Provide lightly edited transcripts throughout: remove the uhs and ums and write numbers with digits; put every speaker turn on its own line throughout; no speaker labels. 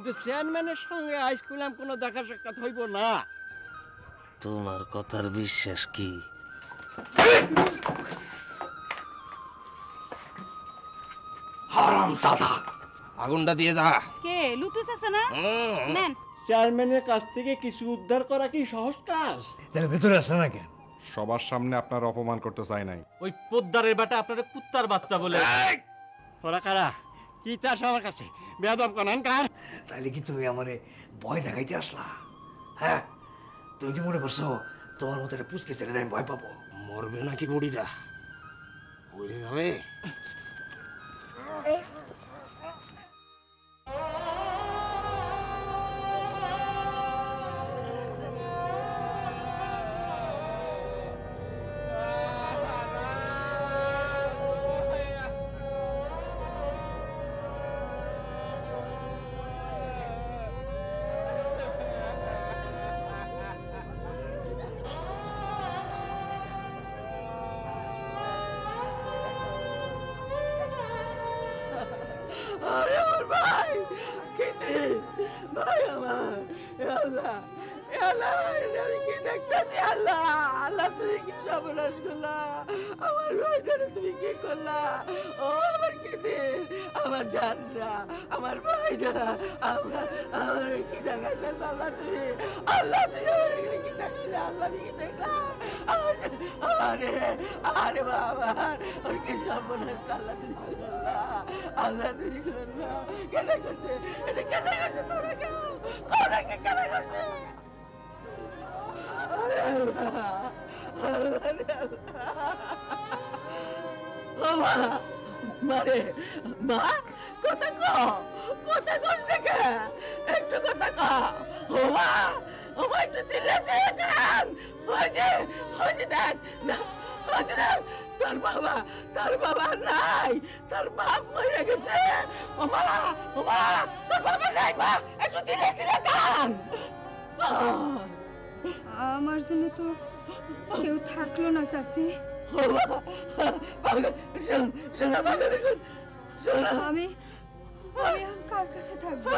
কিন্তু চেয়ারম্যানের সঙ্গে আইস করলাম কোনো দেখা সাক্ষাৎ হইব না।
তোমার কথার বিশ্বাস কি?
হারাম দাদা, আগুনটা দিয়ে যা।
কে লুতুস আছে না? নেন।
চেয়ারম্যানের কাছ থেকে কিছু উদ্ধার করা কি সহজ কাজ?
তাহলে ভেতরে আসে না কেন?
সবার সামনে আপনার অপমান করতে চাই নাই।
ওই পোদ্দারের বেটা আপনার কুত্তার বাচ্চা বলে।
ওরা কারা? কি চাস আমার কাছে? বেয়াদব কনান কার?
তাইলে কি তুমি আমারে ভয় দেখাইতে আসলা? হ্যাঁ, তুমি কি মনে করছো তোমার মতো একটা পুচকে ছেলে আমি ভয় পাবো? মরবে নাকি বুড়িটা? মরে যাবে।
আরে আমার ভাই, কেটে ভাই আমার, আল্লাহ আল্লাহ, আমি কি দেখতেছি? আল্লাহ আল্লাহ, তুমি কি সর্বনাশ করলা? আমার ভাইটারে তুমি কি করলা? ও আমার কেটে, আমার জানরা, আমার ভাইটা, আমার কি দেখাইতেছ? আল্লাহ তুমি, আল্লাহ তুমি আমার এগুলো কি দেখাইলে? আল্লাহ আমি কি দেখলাম? আরে আরে বাবা, ওর কি সর্বনাশ? আল্লাহ তুমি করলা, আল্লাহ তুমি করলা। কেন করছে এটা? কেন করছে? তোরা কেউ কোন কেন করছে? মারে মা, কথা কথা কস না, একটু কথা ক। ওমা ওমা, একটু চিল্লাছে কান। ওই যে দেখ না, ওই যে দেখ, তোর বাবা নাই, তোর বাপ মরে গেছে। ওমা ওমা, তোর বাবা নাই মা, একটু চিল্লাছিলে কান।
আমার জন্য তো কেউ থাকলো না চাচি। আমি এখন কার কাছে থাকবো?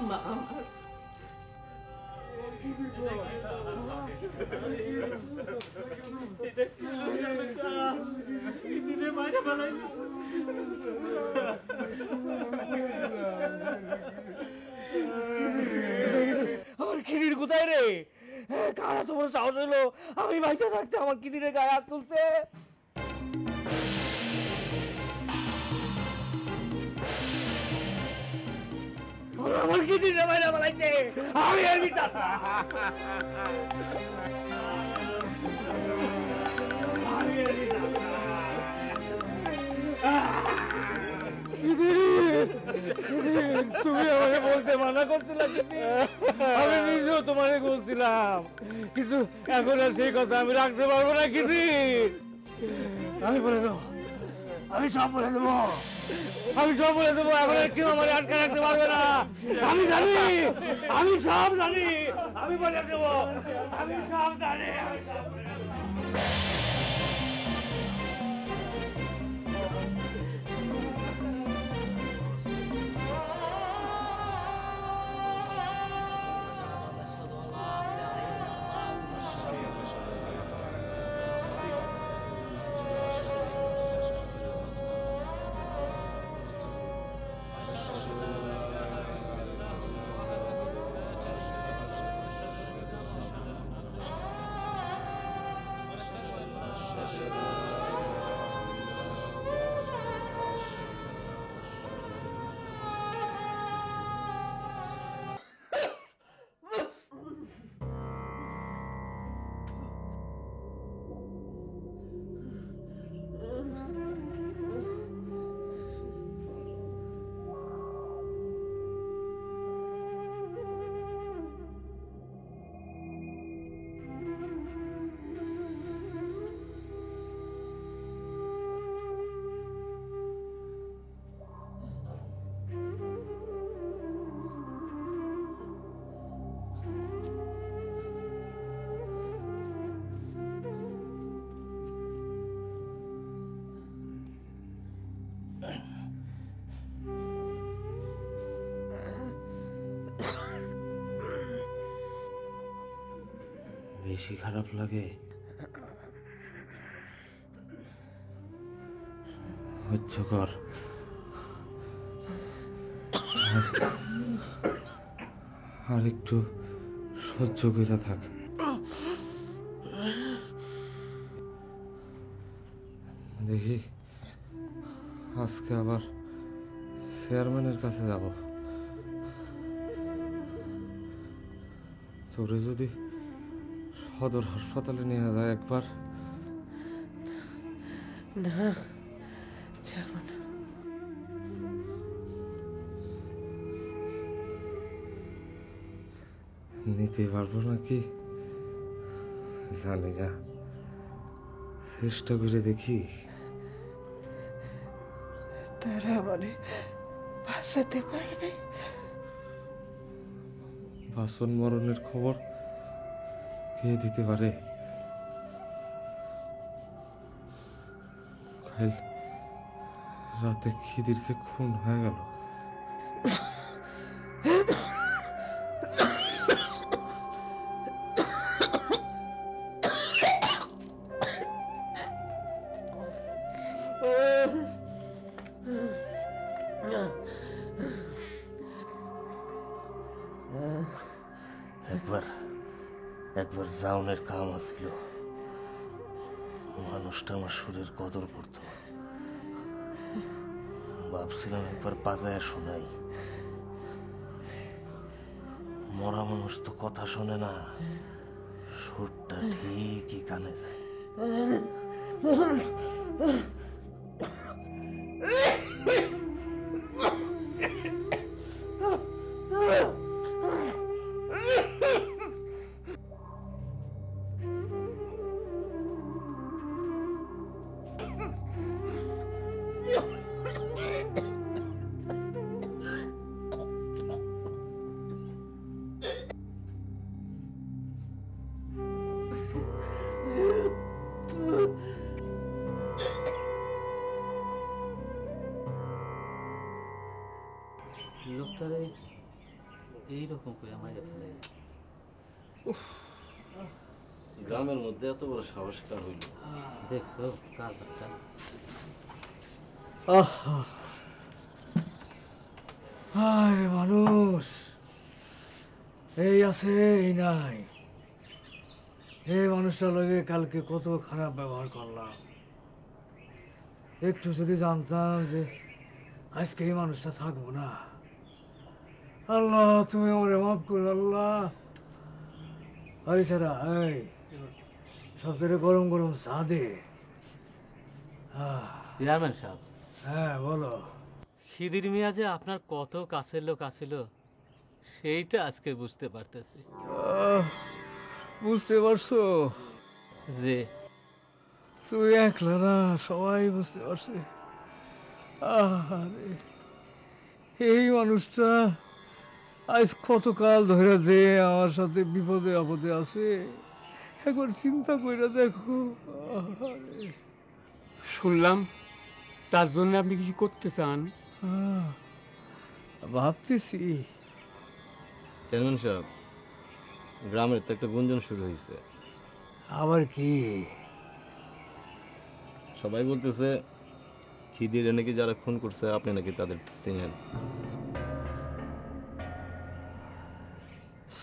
মা আমার খিদির কোথায় রে? কারা তোমার সাহস হলো আমি বাইসা থাকতে আমার খিদিরের গায়ে হাত তুলছে? আমার খিদিরে বাইরে বানাইছে, আমি আর বিচার তুমি আমাকে বলতে মানা করছিলা, আমি নিজেও তোমাকে বলছিলাম, কিন্তু এখন আর সেই কথা আমি রাখতে পারবো না। কিছু আমি বলে দেবো, আমি সব বলে দেবো, আমি সব বলে দেবো। এখন আর কেউ আমার আটকে রাখতে পারবে না। আমি জানি, আমি সব জানি, আমি বলে দেবো, আমি সব জানি, আমি সব বলে দেবো।
বেশি খারাপ লাগে? সহ্য কর। আর একটু সহ্য করে থাক। দেখি আজকে আবার চেয়ারম্যানের কাছে যাব। তোরে যদি সদর হাসপাতালে নিয়ে যায় একবার।
না, যাব না।
নিতে পারবো নাকি জানি না, চেষ্টা করে দেখি।
তারা মানে বাঁচাতে পারবে?
বাসন মরণের খবর কে দিতে পারে? কাল রাতে খিদির যে খুন হয়ে গেল। একবার জাউনের কাম আসছিল, মানুষটা আমার সুরের কদর করত। ভাবছিলাম একবার বাজায় শোনাই। মরা মানুষ তো কথা শোনে না, সুরটা ঠিকই কানে যায়।
লোকটারে এইরকম করে আমার
গ্রামের মধ্যে এত বড় সাহস কার হইল?
দেখছো কার বাচ্চা?
আরে মানুষ এই আছে এই নাই। এই মানুষটার লগে কালকে কত খারাপ ব্যবহার করলাম। একটু যদি জানতাম যে আজকে এই মানুষটা থাকবো না। আল্লাহ তুমি আমারে মাফ করো আল্লাহ। এই ছাড়া এই সব থেকে গরম গরম চা দে।
চেয়ারম্যান সাহেব,
হ্যাঁ বলো।
খিদির মিয়া যে আপনার কত কাছের লোক আছিল সেইটা আজকে বুঝতে পারতেছি।
বুঝতে পারছো?
যে
তুই একলা না, সবাই বুঝতে পারছে। আরে এই মানুষটা আজ কতকাল ধরে যে আমার সাথে বিপদে আপদে আছে, একবার চিন্তা করে দেখো। আরে
শুনলাম তার জন্য আপনি কিছু করতে চান।
ভাবতেছি।
চেয়ারম্যান সাহেব, গ্রামের তো একটা গুঞ্জন শুরু হয়েছে।
আবার কি?
সবাই বলতেছে খিদির নাকি যারা খুন করছে আপনি নাকি তাদের চিনেন।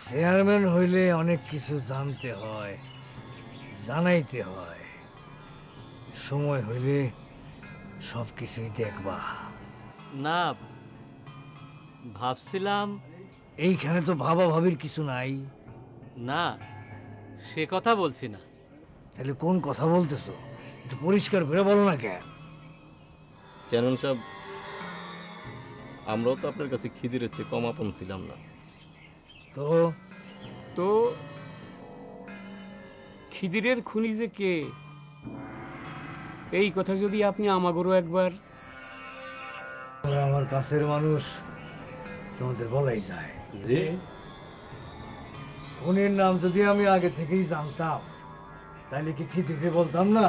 চেয়ারম্যান হইলে অনেক কিছু জানতে হয়, জানাইতে হয়। সময় হইলে সব কিছুই দেখবা।
না, ভাবছিলাম।
এইখানে তো ভাবা ভাবির কিছু নাই।
না, সে কথা বলছি না।
তাহলে কোন কথা বলতেছো? একটু পরিষ্কার করে বলো না কেন?
চেয়ারম্যান সাহেব, আমরাও তো আপনার কাছে খিদিরের চেয়ে কম আপন ছিলাম না।
তো
তো খিদিরের খুনি যে কে, এই কথা যদি আপনি আমাগরও একবার।
আমার কাছের মানুষ, তোমাদের বলাই যায় যে খুনির নাম যদি আমি আগে থেকেই জানতাম তাহলে কি খিদিকে বলতাম না?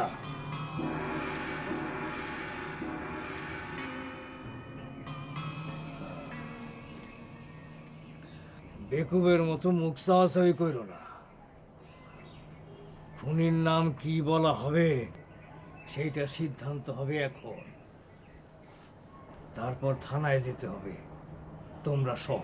বেকুবের মতো মুখ চাওয়াচাওয়ি করো না। খুনির নাম কি বলা হবে সেইটা সিদ্ধান্ত হবে এখন। তারপর থানায় যেতে হবে তোমরা সহ।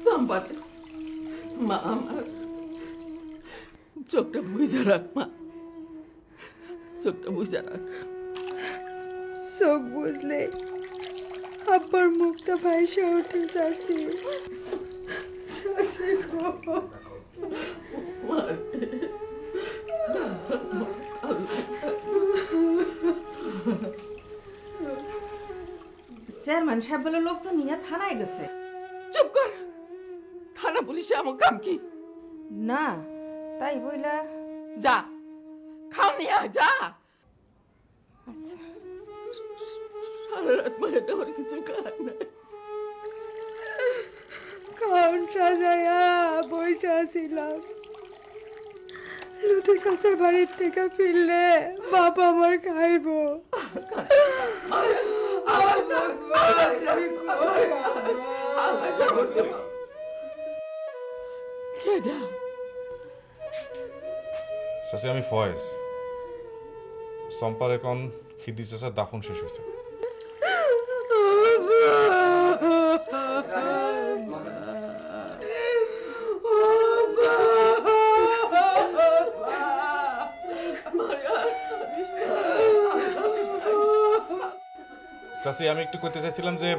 সম্পাদে মা আমার চোখটা বুঝে রাখ মা, চোখটা বুঝে রাখ।
চোখ বুঝলে আব্বার মুখটা ভাইসা উঠে চাষি।
চেয়ারম্যান সাহেব বলে লোকজন নিয়ে থানায় গেছে।
চুপ কর, থানা পুলিশে আমার কাম কি?
না তাই বইলা
যা খাও নিয়ে আয়, যা। সারা রাত মায়ের আমার কিছু খায় না।
কাউন সাজাইয়া বইসা ছিলাম। লুতু চাচার বাড়ির থেকে ফিরলে বাপ আমার খাইব।
চাচি আমি ফয়েজ। সম্পার এখন খিদি চাচার দাফন শেষ হয়েছে। চাচি আমি একটু করতে চাইছিলাম যে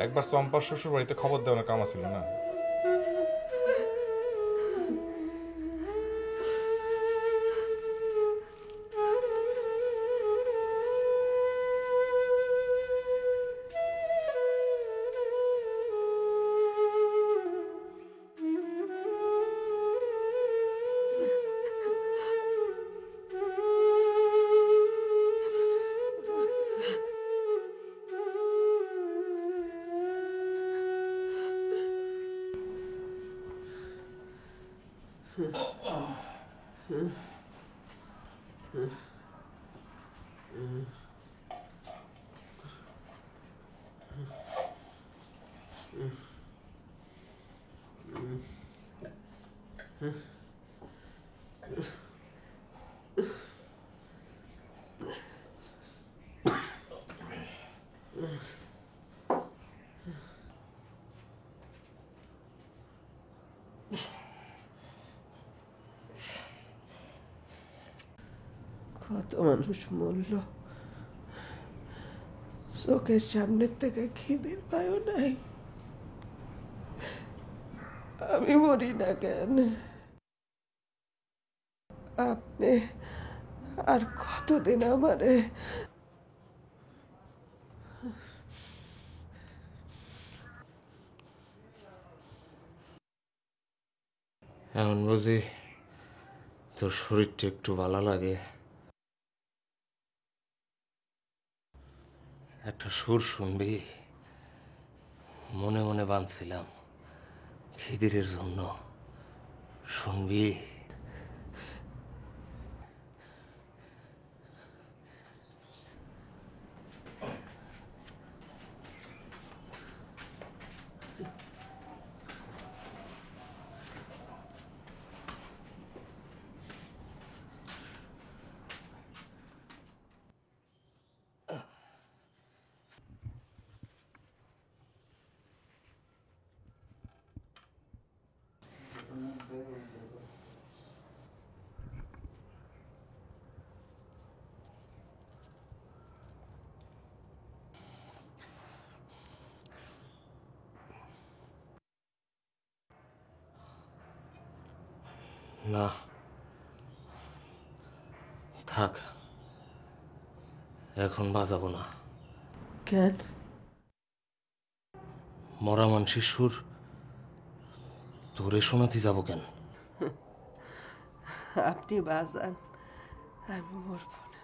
একবার চম্পার শ্বশুর বাড়িতে খবর দেওয়ার কাম ছিল না।
কত মানুষ মরল, চোখের সামনের থেকে খিদের পায়ও নাই। আমি মরি না কেন? আপনি আর কতদিন আমারে
এখন বুঝি তোর শরীরটা একটু ভালো লাগে। একটা সুর শুনবি? মনে মনে বাঁধছিলাম খিদিরের জন্য, শুনবি? না থাক, এখন বাজাবো না।
কেন?
মরা মানুষের সুর তোরে শোনাতে যাব কেন?
আপনি বাজান, আমি মরব না।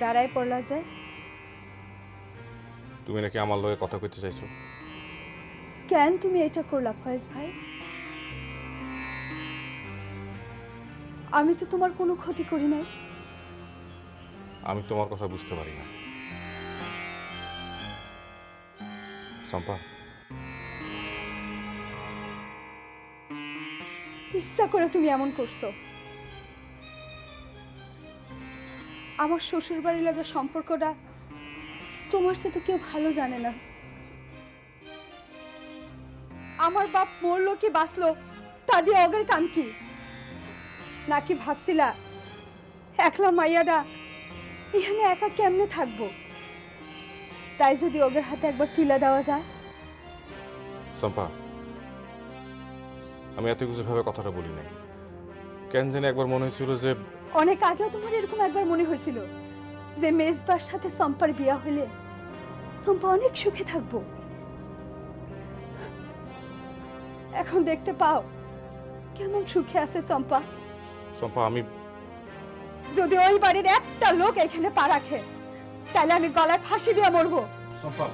দাঁড়ায় পড়লা যে?
তুমি নাকি আমার লগে কথা কইতে চাইছো?
কেন তুমি এটা করলা ফয়েজ ভাই? আমি তো তোমার কোনো ক্ষতি করি নাই।
আমি তোমার কথা বুঝতে পারি না চম্পা।
ইচ্ছা করে তুমি এমন করছো। আমার শ্বশুর বাড়ির লাগে সম্পর্কটা তোমার সাথে তো কেউ ভালো জানে না। আমার বাপ মরলো কি বাঁচলো তা দিয়ে অগের কাম কি? নাকি ভাবছিলা একলা মাইয়াটা এখানে একা কেমনে থাকবো? তাই যদি ওদের হাতে একবার তুলে দেওয়া যায়।
চম্পা, আমি এত কিছু ভাবে কথাটা বলি নাই। কেন জানি একবার মনে হয়েছিল যে
অনেক আগেও তোমার এরকম একবার মনে হয়েছিল যে মেজবার সাথে সম্পার বিয়া হইলে সম্পা অনেক সুখে থাকবো। এখন দেখতে পাও কেমন সুখে আছে চম্পা।
চম্পা, আমি
যদি ওই বাড়ির একটা লোক এখানে পা রাখে তাহলে আমি গলায় ফাঁসি দিয়ে মরবো।
চম্পা,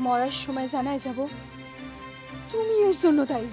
মরার সময় জানাই যাব তুমি এর জন্য দায়ী।